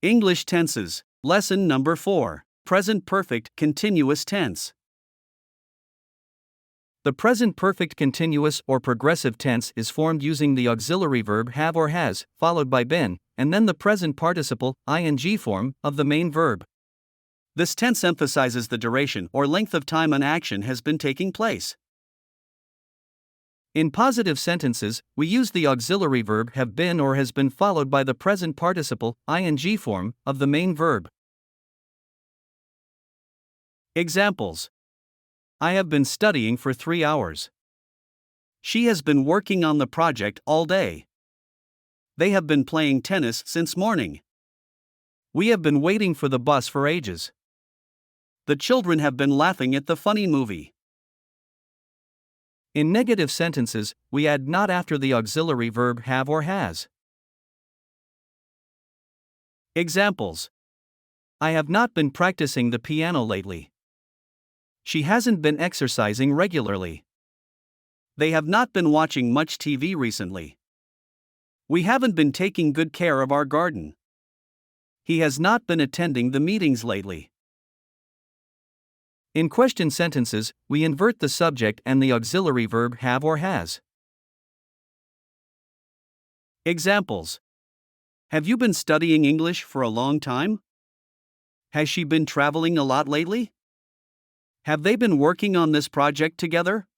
English tenses. Lesson number 4. Present perfect continuous tense. The present perfect continuous or progressive tense is formed using the auxiliary verb have or has, followed by been, and then the present participle ing form of the main verb. This tense emphasizes the duration or length of time an action has been taking place. In positive sentences, we use the auxiliary verb have been or has been followed by the present participle ing form of the main verb. Examples: I have been studying for 3 hours. She has been working on the project all day. They have been playing tennis since morning. We have been waiting for the bus for ages. The children have been laughing at the funny movie. In negative sentences, we add not after the auxiliary verb have or has. Examples: I have not been practicing the piano lately. She hasn't been exercising regularly. They have not been watching much TV recently. We haven't been taking good care of our garden. He has not been attending the meetings lately. In question sentences, we invert the subject and the auxiliary verb have or has. Examples: Have you been studying English for a long time? Has she been traveling a lot lately? Have they been working on this project together?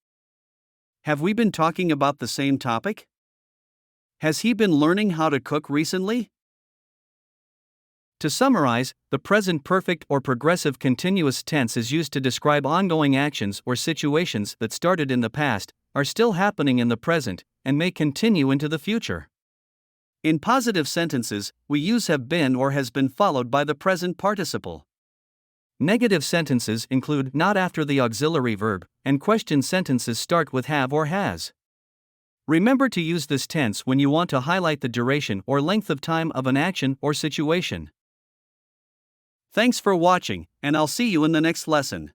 Have we been talking about the same topic? Has he been learning how to cook recently? To summarize, the present perfect or progressive continuous tense is used to describe ongoing actions or situations that started in the past, are still happening in the present, and may continue into the future. In positive sentences, we use have been or has been followed by the present participle. Negative sentences include not after the auxiliary verb, and question sentences start with have or has. Remember to use this tense when you want to highlight the duration or length of time of an action or situation. Thanks for watching, and I'll see you in the next lesson.